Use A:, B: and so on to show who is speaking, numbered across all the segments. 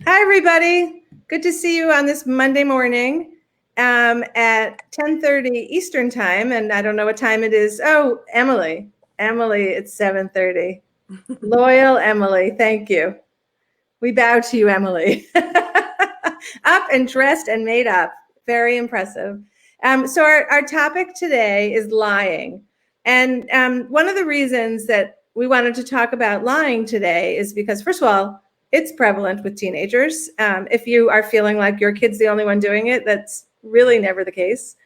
A: Hi, everybody. Good to see you on this Monday morning at 10:30 Eastern Time. And I don't know what time it is. Oh, Emily, it's 7:30. Loyal Emily, thank you. We bow to you, Emily. Up and dressed and made up. Very impressive. So our topic today is lying. And one of the reasons that we wanted to talk about lying today is because, first of all, it's prevalent with teenagers. If you are feeling like your kid's the only one doing it, that's really never the case.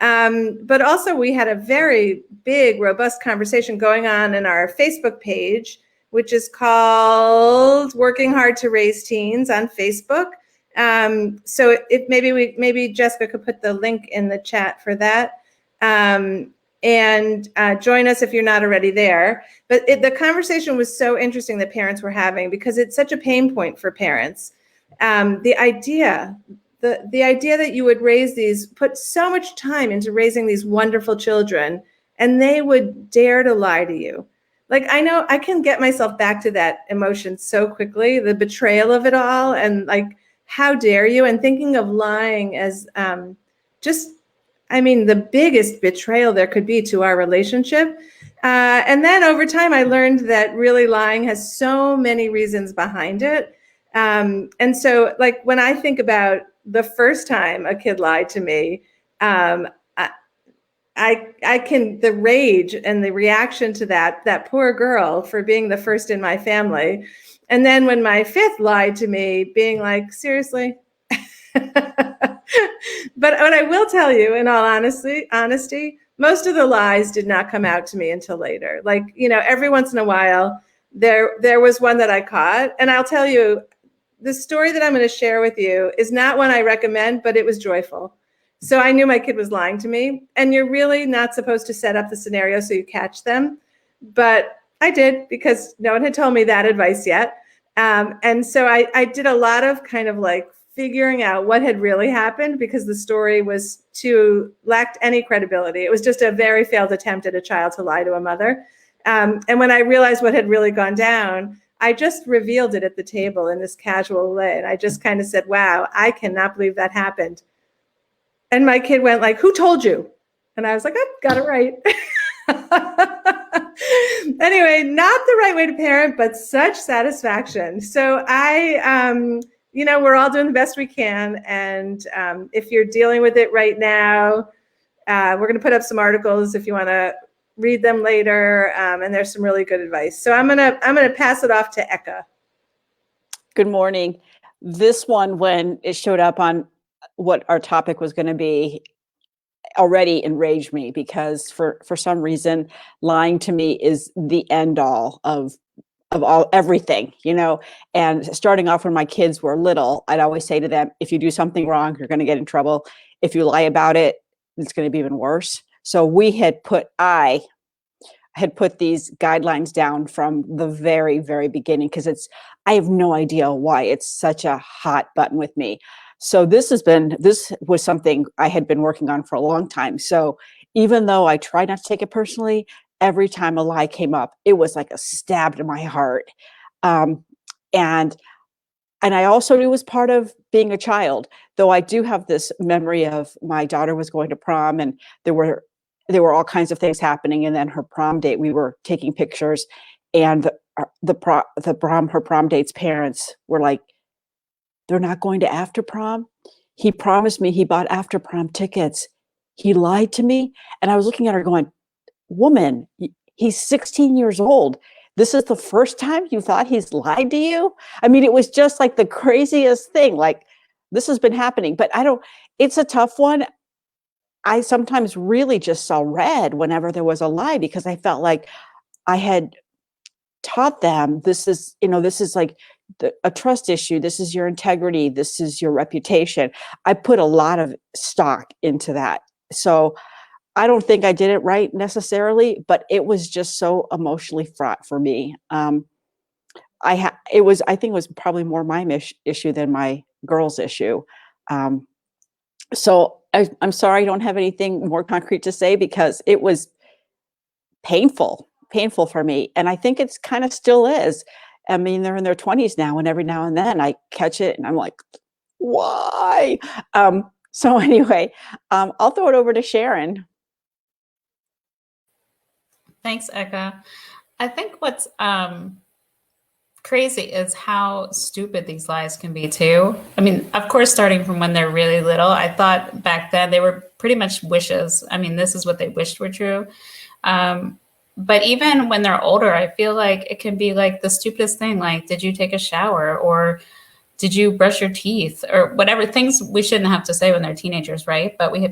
A: But also, we had a very big, robust conversation going on in our Facebook page, which is called Working Hard to Raise Teens on Facebook. So if maybe Jessica could put the link in the chat for that. And join us if you're not already there. But the conversation was so interesting that parents were having because it's such a pain point for parents. The idea that you would put so much time into raising these wonderful children, and they would dare to lie to you. Like, I know I can get myself back to that emotion so quickly, the betrayal of it all, and like, how dare you? And thinking of lying as the biggest betrayal there could be to our relationship. And then over time, I learned that really lying has so many reasons behind it. And so, like, when I think about the first time a kid lied to me, I can, the rage and the reaction to that poor girl for being the first in my family. And then when my fifth lied to me, being like, seriously? But what I will tell you, in all honesty, most of the lies did not come out to me until later. Like, every once in a while, there was one that I caught. And I'll tell you, the story that I'm going to share with you is not one I recommend, but it was joyful. So I knew my kid was lying to me. And you're really not supposed to set up the scenario so you catch them. But I did, because no one had told me that advice yet. And so I did a lot of kind of like figuring out what had really happened, because the story lacked any credibility. It was just a very failed attempt at a child to lie to a mother. And when I realized what had really gone down, I just revealed it at the table in this casual way. And I just kind of said, wow, I cannot believe that happened. And my kid went like, who told you? And I was like, I got it right. Anyway, not the right way to parent, but such satisfaction. So we're all doing the best we can. And if you're dealing with it right now, we're going to put up some articles if you want to read them later. And there's some really good advice. So I'm gonna pass it off to Eka.
B: Good morning. This one, when it showed up on what our topic was going to be, already enraged me, because for some reason, lying to me is the end all of everything, and starting off when my kids were little, I'd always say to them, if you do something wrong, you're going to get in trouble. If you lie about it, it's going to be even worse. So I had put these guidelines down from the very, very beginning, because I have no idea why it's such a hot button with me. So this was something I had been working on for a long time. So even though I try not to take it personally, every time a lie came up, it was like a stab to my heart. And I also knew it was part of being a child, though I do have this memory of my daughter was going to prom, and there were all kinds of things happening. And then her prom date, we were taking pictures, and her prom date's parents were like, they're not going to after prom. He promised me he bought after prom tickets. He lied to me. And I was looking at her going, woman, he's 16 years old. This is the first time you thought he's lied to you? I mean, it was just like the craziest thing. Like, this has been happening, but it's a tough one. I sometimes really just saw red whenever there was a lie, because I felt like I had taught them, this is like a trust issue. This is your integrity. This is your reputation. I put a lot of stock into that. So I don't think I did it right necessarily, but it was just so emotionally fraught for me. I think it was probably more my issue than my girl's issue. So I'm sorry I don't have anything more concrete to say, because it was painful for me. And I think it's kind of still is. I mean, they're in their 20s now, and every now and then I catch it and I'm like, why? So anyway, I'll throw it over to Sharon.
C: Thanks, Eka. I think what's crazy is how stupid these lies can be too. I mean, of course, starting from when they're really little, I thought back then they were pretty much wishes. I mean, this is what they wished were true. But even when they're older, I feel like it can be like the stupidest thing, like, did you take a shower, or did you brush your teeth, or whatever, things we shouldn't have to say when they're teenagers, right? But we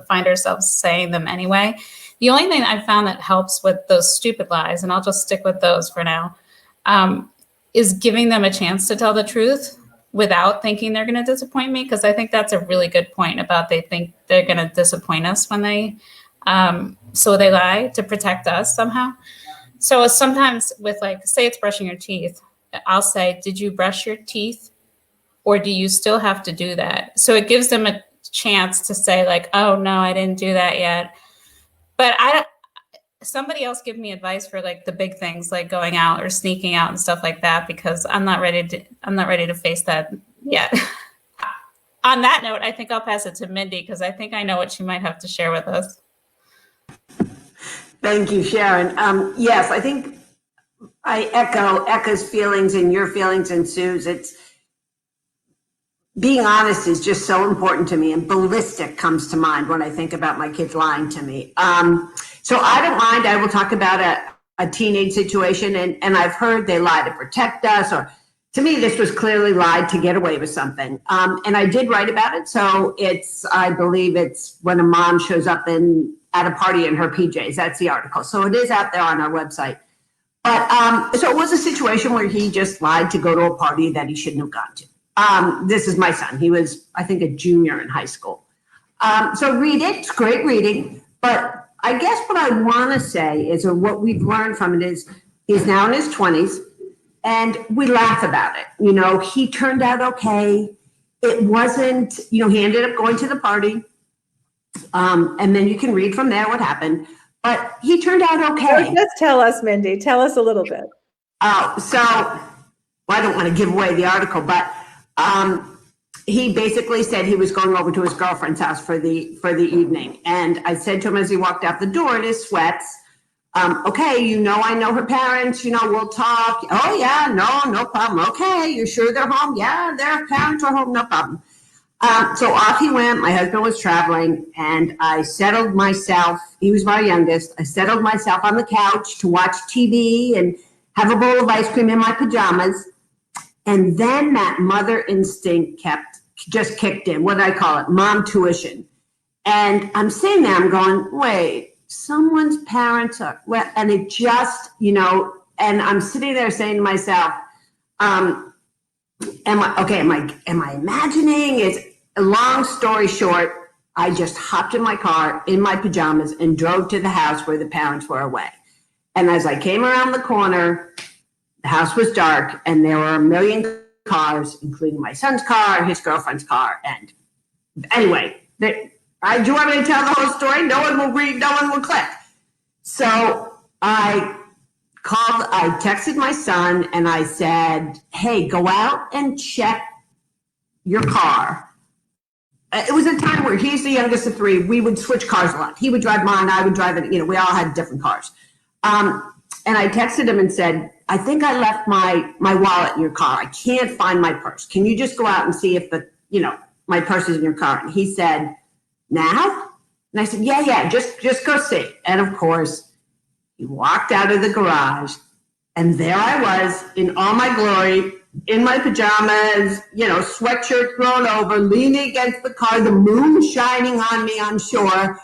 C: find ourselves saying them anyway. The only thing I've found that helps with those stupid lies, and I'll just stick with those for now, is giving them a chance to tell the truth without thinking they're going to disappoint me. Because I think that's a really good point about they think they're going to disappoint us when they, so they lie to protect us somehow. So sometimes with, like, say it's brushing your teeth, I'll say, did you brush your teeth, or do you still have to do that? So it gives them a chance to say, like, oh no, I didn't do that yet. But somebody else give me advice for, like, the big things, like going out or sneaking out and stuff like that, because I'm not ready to face that yet. On that note, I think I'll pass it to Mindy, because I think I know what she might have to share with us.
D: Thank you, Sharon. Yes, I think I echo Eka's feelings and your feelings and Sue's. It's being honest is just so important to me, and ballistic comes to mind when I think about my kids lying to me. So I don't mind. I will talk about a teenage situation, and I've heard they lie to protect us, or to me, this was clearly lied to get away with something. And I did write about it. So I believe it's when a mom shows up at a party in her PJs. That's the article. So it is out there on our website. But so it was a situation where he just lied to go to a party that he shouldn't have gone to. This is my son. He was, I think, a junior in high school. So read it. It's great reading. But I guess what I want to say is, or what we've learned from it is, he's now in his 20s, and we laugh about it. You know, he turned out okay. It wasn't, you know, he ended up going to the party. And then you can read from there what happened. But he turned out okay.
A: So just tell us, Mindy. Tell us a little bit.
D: Well, I don't want to give away the article, but he basically said he was going over to his girlfriend's house for the evening. And I said to him as he walked out the door in his sweats, okay, you know, I know her parents, you know, we'll talk. Oh yeah, no problem. Okay, you sure they're home? Yeah, their parents are home, no problem. So off he went. My husband was traveling, and I settled myself. He was my youngest. I settled myself on the couch to watch TV and have a bowl of ice cream in my pajamas. And then that mother instinct just kicked in. What do I call it? Mom tuition. And I'm sitting there, I'm going, wait, someone's parents are, well, and it just, you know, and I'm sitting there saying to myself, am I imagining? Long story short, I just hopped in my car in my pajamas and drove to the house where the parents were away. And as I came around the corner, the house was dark, and there were a million cars, including my son's car, his girlfriend's car. And anyway, do you want me to tell the whole story? No one will read, no one will click. So I texted my son and I said, hey, go out and check your car. It was a time where he's the youngest of three. We would switch cars a lot. He would drive mine, I would drive it. You know, we all had different cars. And I texted him and said, I think I left my wallet in your car. I can't find my purse. Can you just go out and see if my purse is in your car? And he said, now? And I said, yeah, just go see. And of course, he walked out of the garage, and there I was in all my glory, in my pajamas, you know, sweatshirt thrown over, leaning against the car, the moon shining on me on shore.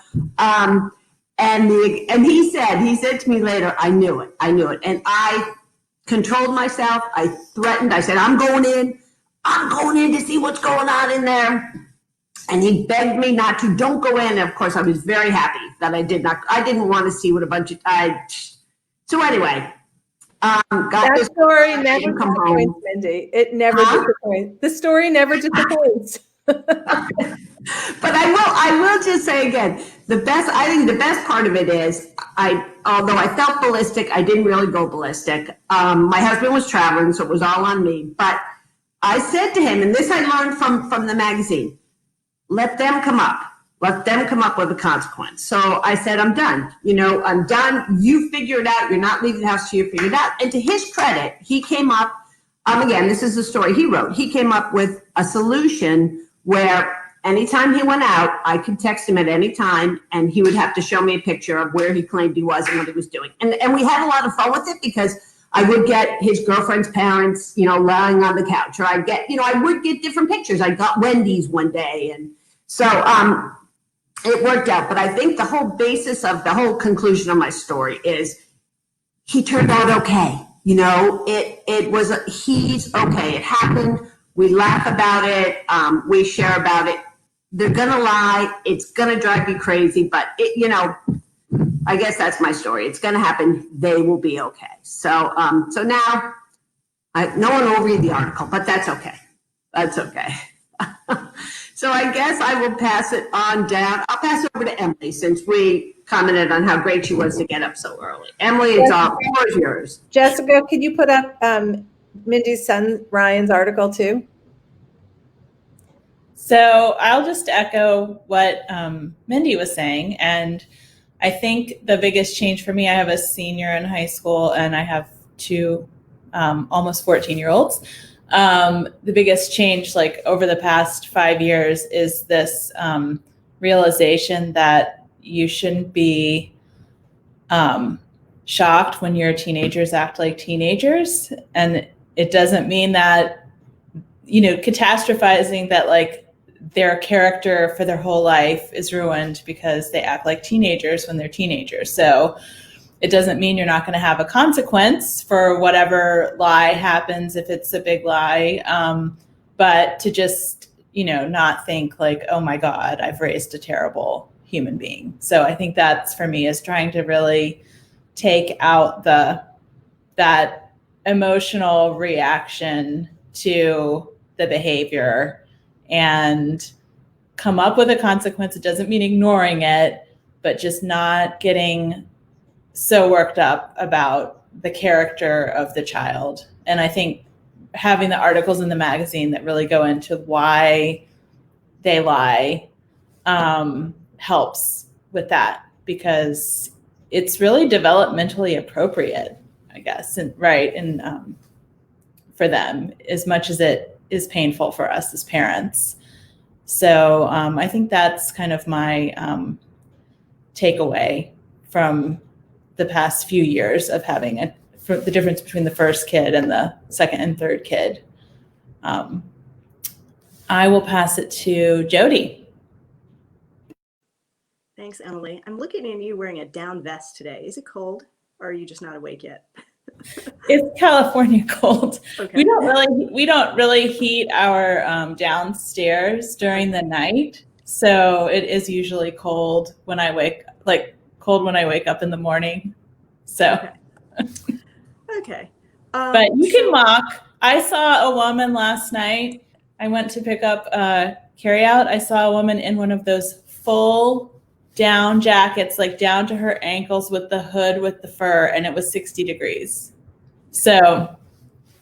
D: And he said to me later, I knew it. And I controlled myself. I threatened. I said, I'm going in to see what's going on in there. And he begged me not to. Don't go in. And of course, I was very happy that I did not. I didn't want to see what a bunch of. So anyway,
A: that story never disappoints, Mindy. It never disappoints. The story never disappoints.
D: But I will just say again, I think the best part of it is although I felt ballistic, I didn't really go ballistic. My husband was traveling, so it was all on me. But I said to him, and this I learned from the magazine, let them come up. Let them come up with a consequence. So I said, I'm done. I'm done. You figure it out. You're not leaving the house till you figure it out. And to his credit, he came up, again, this is the story he wrote. He came up with a solution where anytime he went out, I could text him at any time, and he would have to show me a picture of where he claimed he was and what he was doing. And we had a lot of fun with it because I would get his girlfriend's parents, lying on the couch, or I would get different pictures. I got Wendy's one day. And so it worked out. But I think the whole basis of the whole conclusion of my story is he turned out okay. He's okay. It happened. We laugh about it. We share about it. They're going to lie. It's going to drive you crazy. But, I guess that's my story. It's going to happen. They will be okay. So now no one will read the article, but that's okay. That's okay. So I guess I will pass it on down. I'll pass it over to Emily since we commented on how great she was to get up so early. Emily, it's all yours.
A: Jessica, could you put up Mindy's son Ryan's article too?
E: So I'll just echo what Mindy was saying. And I think the biggest change for me, I have a senior in high school and I have two almost 14-year-olds. The biggest change over the past 5 years is this realization that you shouldn't be shocked when your teenagers act like teenagers. And it doesn't mean that, catastrophizing that their character for their whole life is ruined because they act like teenagers when they're teenagers. So it doesn't mean you're not going to have a consequence for whatever lie happens if it's a big lie. But to just, not think oh my God, I've raised a terrible human being. So I think that's for me is trying to really take out that emotional reaction to the behavior and come up with a consequence. It doesn't mean ignoring it, but just not getting so worked up about the character of the child. And I think having the articles in the magazine that really go into why they lie helps with that, because it's really developmentally appropriate, I guess, and for them as much as it is painful for us as parents. So I think that's kind of my takeaway from the past few years of having the difference between the first kid and the second and third kid. I will pass it to Jody.
F: Thanks, Emily. I'm looking at you wearing a down vest today. Is it cold, or are you just not awake yet?
E: It's California cold.
F: Okay.
E: We don't really heat our downstairs during the night, so it is usually cold when I wake up in the morning. So,
F: Okay.
E: But you can mock. I saw a woman last night. I went to pick up carry out. I saw a woman in one of those full down jackets, down to her ankles with the hood with the fur, and it was 60 degrees. So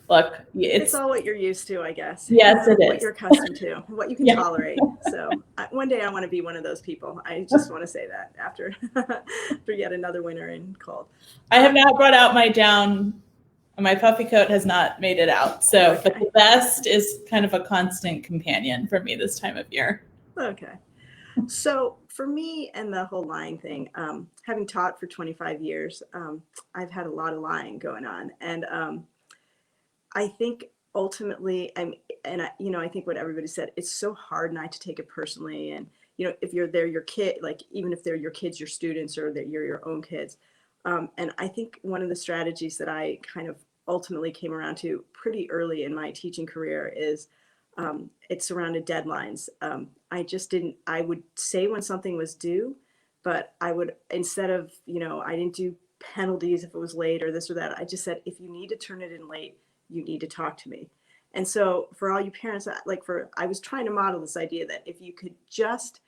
E: look,
F: it's all what you're used to, I guess.
E: Yes, it is.
F: What you're accustomed to, what you can
E: Yeah.
F: tolerate. So one day I want to be one of those people. I just want to say that after for yet another winter and cold.
E: I have not brought out my down. My puffy coat has not made it out. So,
F: Okay.
E: But the vest is kind of a constant companion for me this time of year.
F: Okay. So for me and the whole lying thing, having taught for 25 years, I've had a lot of lying going on. And I think ultimately, I think what everybody said, it's so hard not to take it personally. And, if they're your kid, even if they're your kids, your students, or that you're your own kids. And I think one of the strategies that I kind of ultimately came around to pretty early in my teaching career is it surrounded deadlines. I would say when something was due, but I would, instead of, I didn't do penalties if it was late or this or that. I just said, if you need to turn it in late, you need to talk to me. And so for all you parents, I was trying to model this idea that if you could just,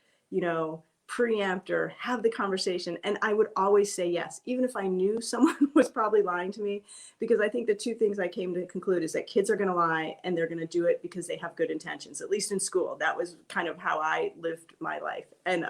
F: preempt or have the conversation. And I would always say yes, even if I knew someone was probably lying to me, because I think the two things I came to conclude is that kids are going to lie and they're going to do it because they have good intentions, at least in school. That was kind of how I lived my life. And,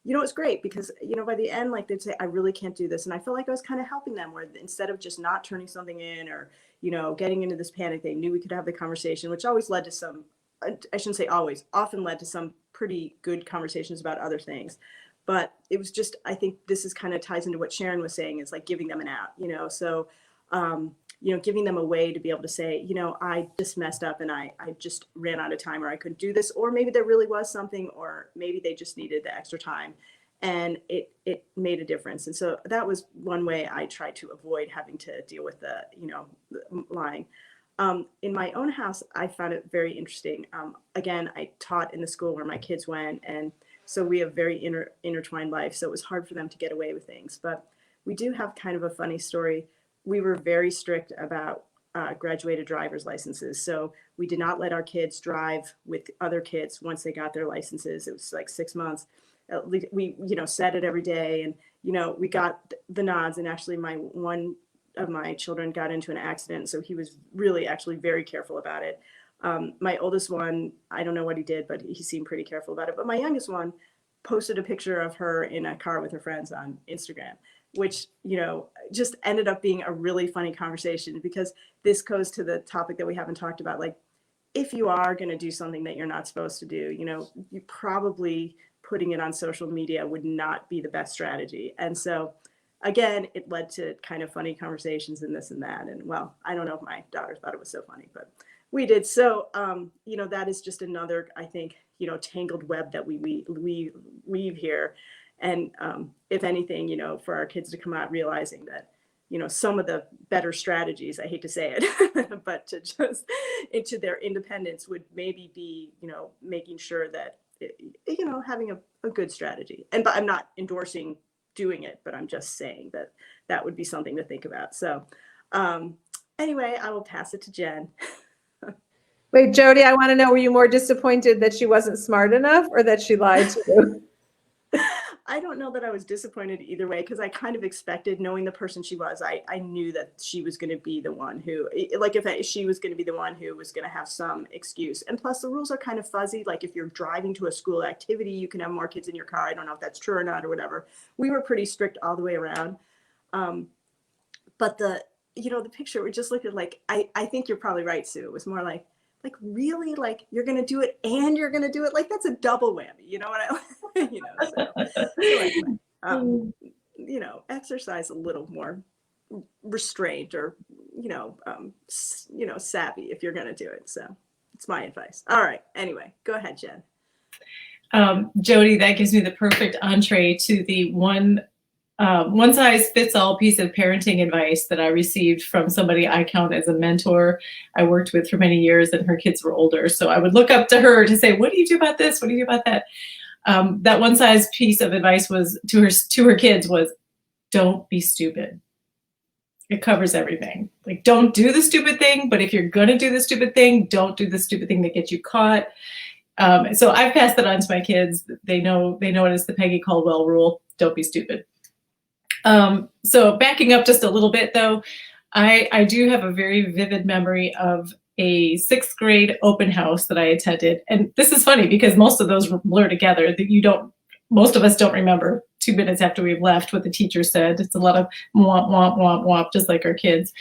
F: you know, it's great because, you know, by the end, like they'd say, I really can't do this. And I felt like I was kind of helping them, where instead of just not turning something in or, you know, getting into this panic, they knew we could have the conversation, which always led to some, I shouldn't say always, often led to some pretty good conversations about other things. But it was just, I think this is kind of ties into what Sharon was saying, is like giving them an out, you know, so, you know, giving them a way to be able to say, you know, I just messed up and I just ran out of time, or I couldn't do this, or maybe there really was something, or maybe they just needed the extra time, and it made a difference. And so that was one way I tried to avoid having to deal with the, you know, lying. In my own house, I found it very interesting. Again, I taught in the school where my kids went, and so we have very intertwined life. So it was hard for them to get away with things. But we do have kind of a funny story. We were very strict about graduated driver's licenses. So we did not let our kids drive with other kids once they got their licenses. It was like 6 months. We, you know, said it every day, and, you know, we got the nods. And actually one of my children got into an accident, so he was really actually very careful about it. My oldest one, I don't know what he did, but he seemed pretty careful about it. But my youngest one posted a picture of her in a car with her friends on Instagram, which, you know, just ended up being a really funny conversation, because this goes to the topic that we haven't talked about. Like, if you are going to do something that you're not supposed to do, you know, you probably putting it on social media would not be the best strategy. And so again, it led to kind of funny conversations and this and that. And well, I don't know if my daughter thought it was so funny, but we did. So, you know, that is just another, I think, you know, tangled web that we weave here. And if anything, you know, for our kids to come out realizing that, you know, some of the better strategies, I hate to say it, but to just into their independence would maybe be, you know, making sure that, you know, having a good strategy. And but I'm not endorsing doing it, but I'm just saying that that would be something to think about. So anyway, I will pass it to Jen.
A: Wait, Jody, I want to know, were you more disappointed that she wasn't smart enough or that she lied to you?
F: I don't know that I was disappointed either way, because I kind of expected, knowing the person she was, I knew that she was going to be the one who, like, if she was going to be the one who was going to have some excuse. And plus the rules are kind of fuzzy. Like, if you're driving to a school activity, you can have more kids in your car. I don't know if that's true or not or whatever. We were pretty strict all the way around. But the, you know, the picture, we just looked at, like, I think you're probably right, Sue. It was more like really, like, you're going to do it and you're going to do it. Like, that's a double whammy. You know what I, you know, so anyway, you know, exercise a little more restraint, or, you know, savvy if you're going to do it. So it's my advice. All right. Anyway, go ahead, Jen.
G: Jody, that gives me the perfect entree to the one size fits all piece of parenting advice that I received from somebody I count as a mentor I worked with for many years, and her kids were older. So I would look up to her to say, what do you do about this? What do you do about that? That one size piece of advice was to her kids was, don't be stupid. It covers everything. Like, don't do the stupid thing, but if you're going to do the stupid thing, don't do the stupid thing that gets you caught. So I've passed that on to my kids. They know it as the Peggy Caldwell rule. Don't be stupid. So backing up just a little bit though, I do have a very vivid memory of a 6th grade open house that I attended. And this is funny because most of those blur together, that most of us don't remember 2 minutes after we've left what the teacher said. It's a lot of womp, womp, womp, womp, just like our kids.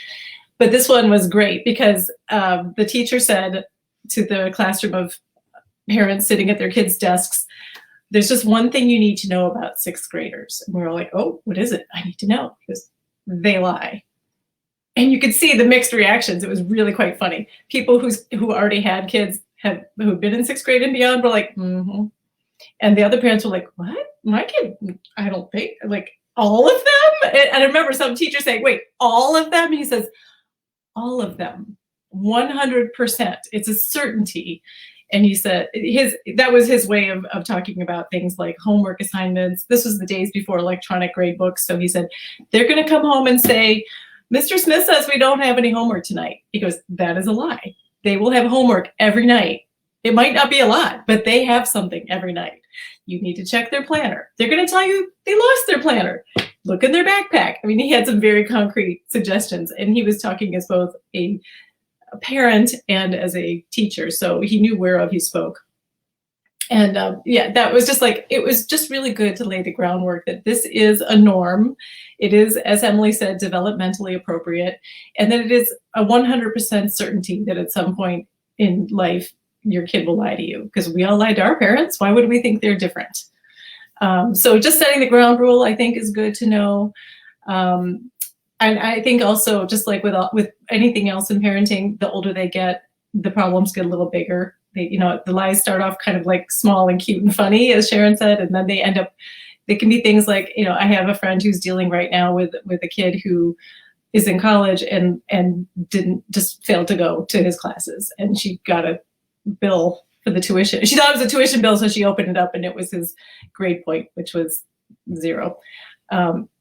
G: But this one was great because the teacher said to the classroom of parents sitting at their kids' desks, there's just one thing you need to know about 6th graders. And we're all like, oh, what is it? I need to know. Because they lie. And you could see the mixed reactions. It was really quite funny. People who already had kids who've been in 6th grade and beyond were like, mm-hmm. And the other parents were like, what? My kid, I don't think, like, all of them? And I remember some teacher saying, wait, all of them? He says, all of them, 100%. It's a certainty. And he said that was his way of talking about things like homework assignments. This was the days before electronic grade books. So he said, they're going to come home and say, Mr. Smith says we don't have any homework tonight. He goes, that is a lie. They will have homework every night. It might not be a lot, but they have something every night. You need to check their planner. They're going to tell you they lost their planner. Look in their backpack. I mean, he had some very concrete suggestions, and he was talking as both a parent and as a teacher, so he knew whereof he spoke. And yeah, that was just like, it was just really good to lay the groundwork that this is a norm. It is, as Emily said, developmentally appropriate, and that it is a 100% certainty that at some point in life, your kid will lie to you, because we all lied to our parents. Why would we think they're different? So just setting the ground rule, I think, is good to know. And I think also, just like with anything else in parenting, the older they get, the problems get a little bigger. The lies start off kind of like small and cute and funny, as Sharon said, and then they can be things like, I have a friend who's dealing right now with a kid who is in college and just failed to go to his classes, and she got a bill for the tuition. She thought it was a tuition bill, so she opened it up, and it was his grade point, which was 0.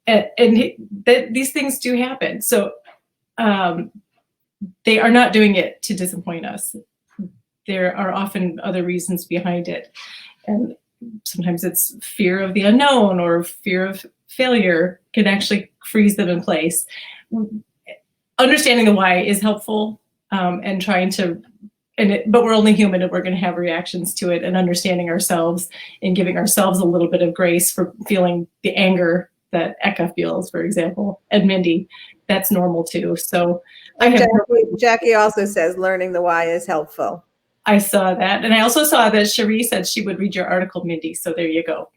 G: These things do happen. So they are not doing it to disappoint us. There are often other reasons behind it. And sometimes it's fear of the unknown or fear of failure can actually freeze them in place. Understanding the why is helpful, and trying to, but we're only human, and we're going to have reactions to it, and understanding ourselves and giving ourselves a little bit of grace for feeling the anger that Eka feels, for example, and Mindy, that's normal too. So
A: Jackie also says learning the why is helpful.
G: I saw that. And I also saw that Cherie said she would read your article, Mindy. So there you go.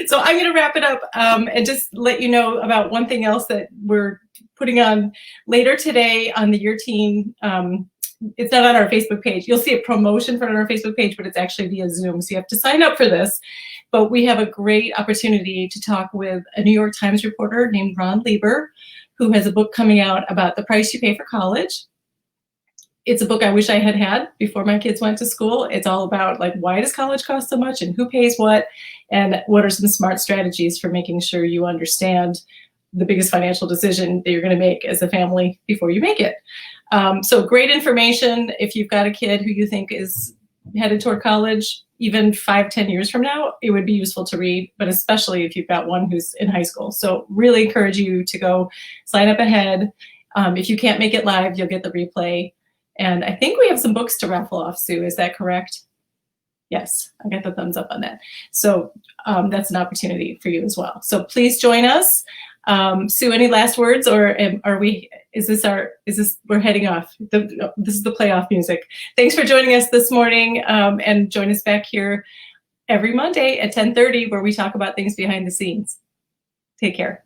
G: So I'm going to wrap it up and just let you know about one thing else that we're putting on later today on the Your Teen. It's not on our Facebook page. You'll see a promotion for it on our Facebook page, but it's actually via Zoom. So you have to sign up for this. But we have a great opportunity to talk with a New York Times reporter named Ron Lieber, who has a book coming out about the price you pay for college. It's a book I wish I had had before my kids went to school. It's all about, like, why does college cost so much and who pays what, and what are some smart strategies for making sure you understand the biggest financial decision that you're going to make as a family before you make it. So great information. If you've got a kid who you think is headed toward college, even 5-10 years from now, it would be useful to read, but especially if you've got one who's in high school. So really encourage you to go sign up ahead. If you can't make it live, you'll get the replay. And I think we have some books to raffle off, Sue. Is that correct? Yes, I got the thumbs up on that. So that's an opportunity for you as well. So please join us. Sue, any last words, or we're heading off? This is the playoff music. Thanks for joining us this morning, and join us back here every Monday at 10:30, where we talk about things behind the scenes. Take care.